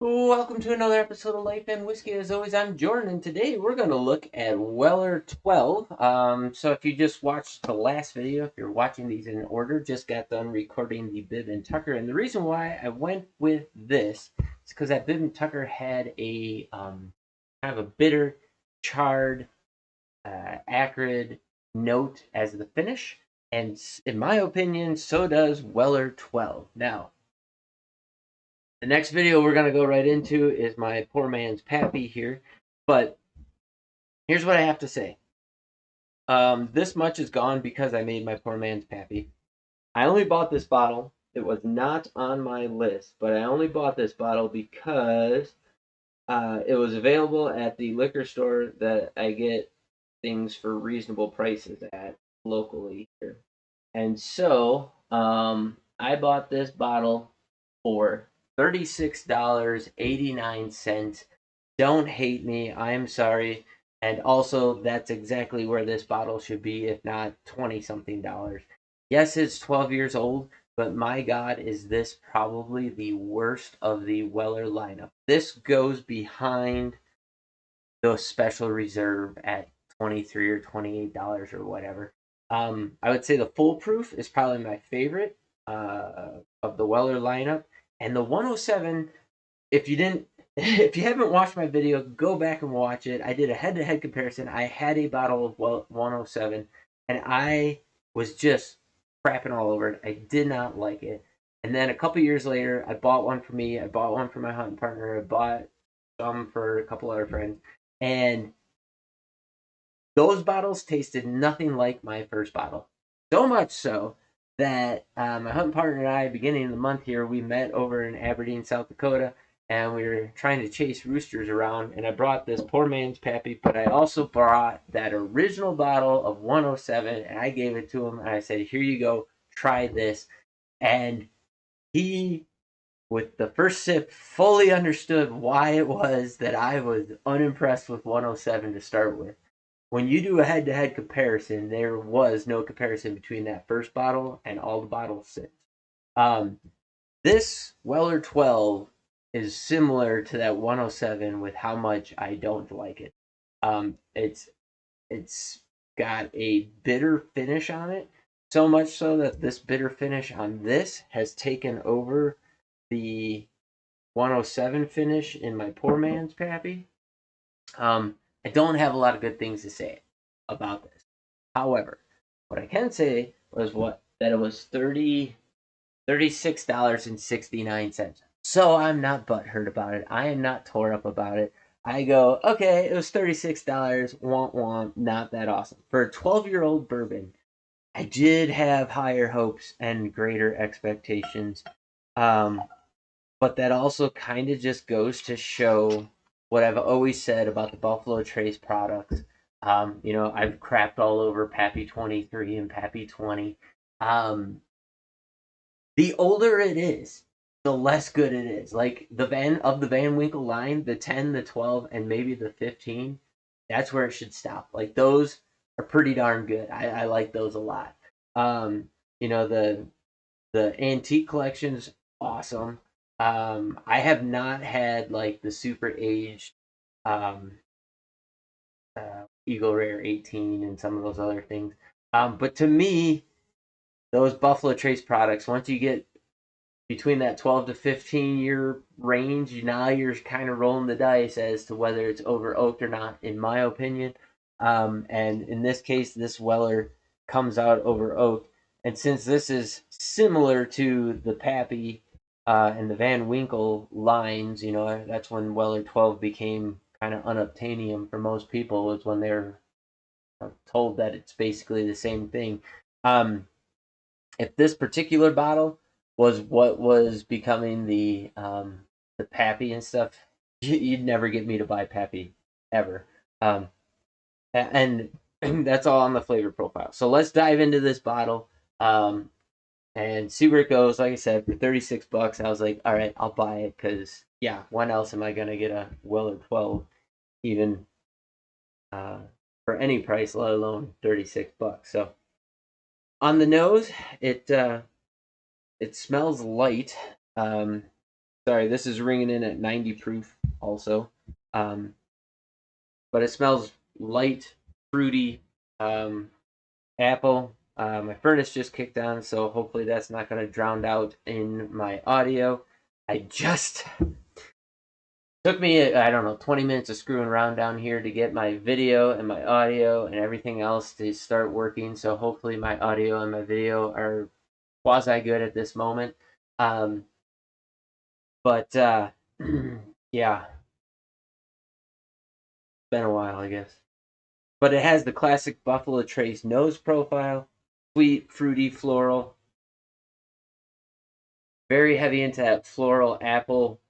Welcome to another episode of Life and Whiskey. As always, I'm Jordan, and today we're going to look at Weller 12. So if you just watched the last video, if you're watching these in order, just got done recording the Bib and Tucker. And the reason why I went with this is because that Bib and Tucker had a kind of a bitter, charred, acrid note as the finish. And in my opinion, so does Weller 12. Now, the next video we're going to go right into is my poor man's Pappy here. But here's what I have to say. This much is gone because I made my poor man's Pappy. I only bought this bottle. It was not on my list, but I only bought this bottle because it was available at the liquor store that I get things for reasonable prices at locally here. And so I bought this bottle for $36.89. Don't hate me. I'm sorry. And also, that's exactly where this bottle should be, if not 20 something dollars. Yes, it's 12 years old, but my God, is this probably the worst of the Weller lineup. This goes behind the special reserve at 23 or $28 or whatever. I would say the Foolproof is probably my favorite of the Weller lineup. And the 107, if you didn't, if you haven't watched my video, go back and watch it. I did a head-to-head comparison. I had a bottle of 107, and I was just crapping all over it. I did not like it. And then a couple years later, I bought one for me. I bought one for my hunting partner. I bought some for a couple other friends, and those bottles tasted nothing like my first bottle. So much so that my hunting partner and I, beginning of the month here, we met over in Aberdeen, South Dakota, and we were trying to chase roosters around. And I brought this poor man's Pappy, but I also brought that original bottle of 107, and I gave it to him, and I said, "Here you go, try this." And he, with the first sip, fully understood why it was that I was unimpressed with 107 to start with. When you do a head-to-head comparison, there was no comparison between that first bottle and all the bottles since. Um, this Weller 12 is similar to that 107 with how much I don't like it. It's got a bitter finish on it, so much so that this bitter finish on this has taken over the 107 finish in my poor man's Pappy. I don't have a lot of good things to say about this. However, what I can say was that it was $36.69. So I'm not butthurt about it. I am not tore up about it. I go, okay, it was $36, womp womp, not that awesome. For a 12-year-old bourbon, I did have higher hopes and greater expectations. But that also kind of just goes to show what I've always said about the Buffalo Trace products. I've crapped all over Pappy 23 and Pappy 20. The older it is, the less good it is. Like the Van Winkle line, the 10, the 12, and maybe the 15, that's where it should stop. Like those are pretty darn good. I like those a lot. Um, the antique collection's awesome. I have not had like the super aged um, Eagle Rare 18 and some of those other things. But to me, those Buffalo Trace products, once you get between that 12 to 15 year range, now you're kind of rolling the dice as to whether it's over oaked or not, in my opinion. And in this case, this Weller comes out over oak. And since this is similar to the Pappy and the Van Winkle lines, that's when Weller 12 became kind of unobtainium for most people, was when they're told that it's basically the same thing. If this particular bottle was what was becoming the Pappy and stuff, you'd never get me to buy Pappy ever. And that's all on the flavor profile. So let's dive into this bottle and see where it goes. Like I said, for $36, I was like, all right, I'll buy it because yeah, when else am I gonna get a Weller 12 even for any price, let alone $36? So on the nose, it smells light. Sorry, this is ringing in at 90 proof also. But it smells light, fruity, apple. My furnace just kicked on, so hopefully that's not going to drown out in my audio. I just took me, I don't know, 20 minutes of screwing around down here to get my video and my audio and everything else to start working. So hopefully my audio and my video are quasi good at this moment. But yeah, been a while, I guess. But it has the classic Buffalo Trace nose profile, sweet, fruity, floral. Very heavy into that floral apple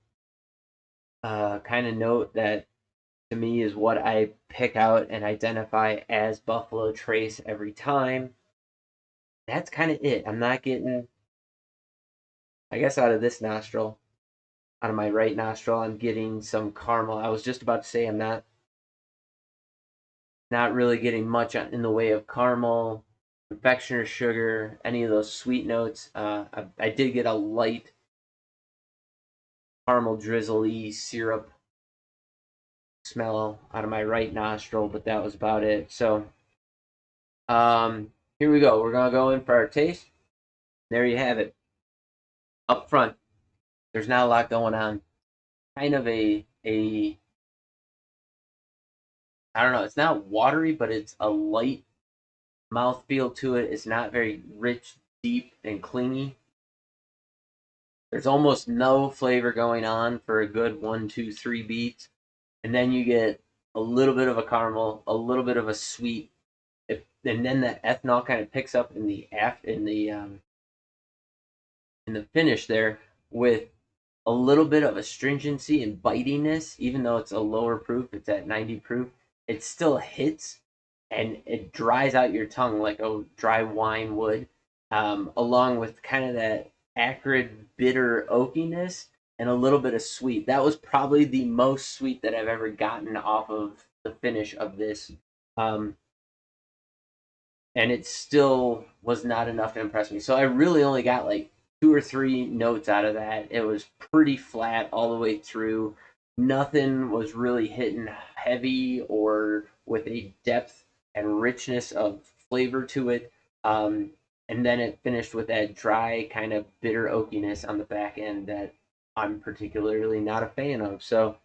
kind of note that to me is what I pick out and identify as Buffalo Trace every time. That's kind of it. I'm not getting, I guess, out of this nostril, out of my right nostril, I'm getting some caramel. I was just about to say I'm not really getting much in the way of caramel, confectioner sugar, any of those sweet notes. I did get a light caramel drizzly syrup smell out of my right nostril, but that was about it. So here we go. We're gonna go in for our taste. There you have it. Up front, there's not a lot going on. Kind of a I don't know. It's not watery, but it's a light mouthfeel to it. It's not very rich, deep, and clingy. There's almost no flavor going on for a good 1, 2, 3 beats, and then you get a little bit of a caramel, a little bit of a sweet, and then that ethanol kind of picks up in the finish there with a little bit of astringency and bitiness. Even though it's a lower proof, it's at 90 proof, it still hits and it dries out your tongue like a dry wine would, along with kind of that acrid, bitter oakiness and a little bit of sweet. That was probably the most sweet that I've ever gotten off of the finish of this. And it still was not enough to impress me. So I really only got like 2 or 3 notes out of that. It was pretty flat all the way through. Nothing was really hitting heavy or with a depth and richness of flavor to it. And then it finished with that dry kind of bitter oakiness on the back end that I'm particularly not a fan of. So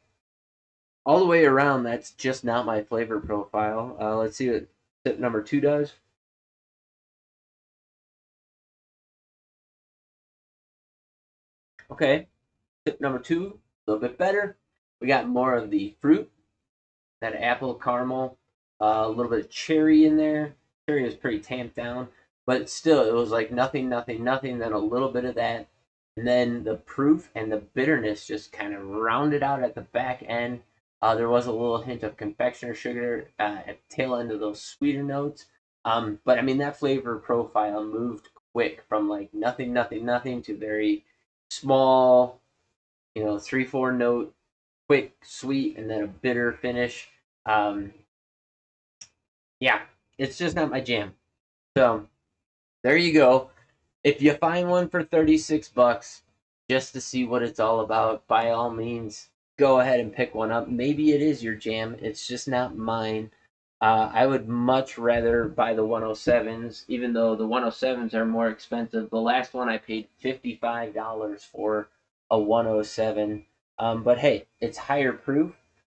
all the way around, that's just not my flavor profile. Let's see what sip number 2 does. Okay, tip number 2, a little bit better. We got more of the fruit, that apple caramel, a little bit of cherry in there. Cherry is pretty tamped down, but still, it was like nothing, nothing, nothing. Then a little bit of that, and then the proof and the bitterness just kind of rounded out at the back end. There was a little hint of confectioner sugar at the tail end of those sweeter notes. But I mean, that flavor profile moved quick from like nothing, nothing, nothing to very small, 3, 4 note, quick, sweet, and then a bitter finish. Um, yeah, it's just not my jam. So there you go. If you find one for $36 just to see what it's all about, by all means, go ahead and pick one up. Maybe it is your jam. It's just not mine. I would much rather buy the 107s, even though the 107s are more expensive. The last one I paid $55 for a 107. But hey, it's higher proof.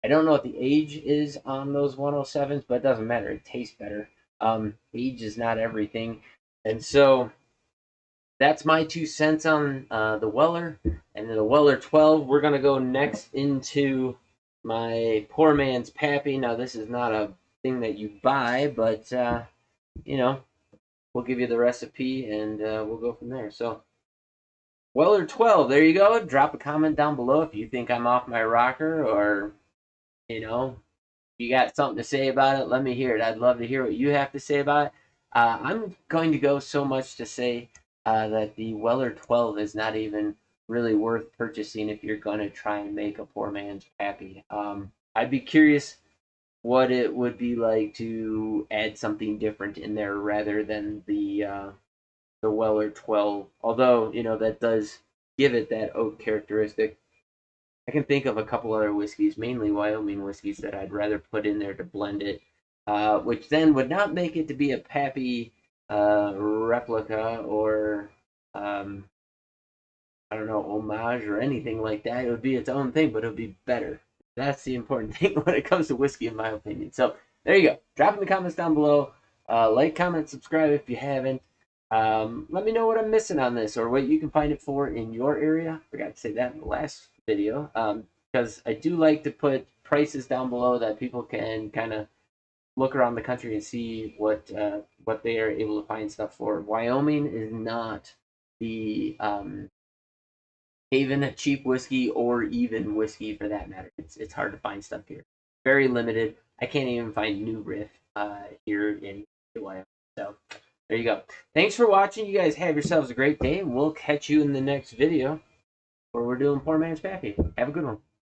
I don't know what the age is on those 107s, but it doesn't matter. It tastes better. Age is not everything. And so that's my 2 cents on the Weller. And then the Weller 12, we're going to go next into my poor man's Pappy. Now, this is not a thing that you buy, but, we'll give you the recipe and we'll go from there. So, Weller 12, there you go. Drop a comment down below if you think I'm off my rocker or, you got something to say about it. Let me hear it. I'd love to hear what you have to say about it. I'm going to go so much to say that the Weller 12 is not even really worth purchasing if you're going to try and make a poor man's Pappy. I'd be curious what it would be like to add something different in there rather than the Weller 12. Although, that does give it that oak characteristic. I can think of a couple other whiskeys, mainly Wyoming whiskeys, that I'd rather put in there to blend it, which then would not make it to be a Pappy replica or I don't know, homage or anything like that. It would be its own thing, but it would be better. That's the important thing when it comes to whiskey, in my opinion. So there you go. Drop in the comments down below. Like, comment, subscribe if you haven't. Let me know what I'm missing on this or what you can find it for in your area. Forgot to say that in the last video. Because I do like to put prices down below that people can kind of look around the country and see what they are able to find stuff for. Wyoming is not the haven of cheap whiskey or even whiskey for that matter. It's hard to find stuff here. Very limited. I can't even find New Riff here in Wyoming. So there you go. Thanks for watching. You guys have yourselves a great day, and we'll catch you in the next video where we're doing Poor Man's Pappy. Have a good one.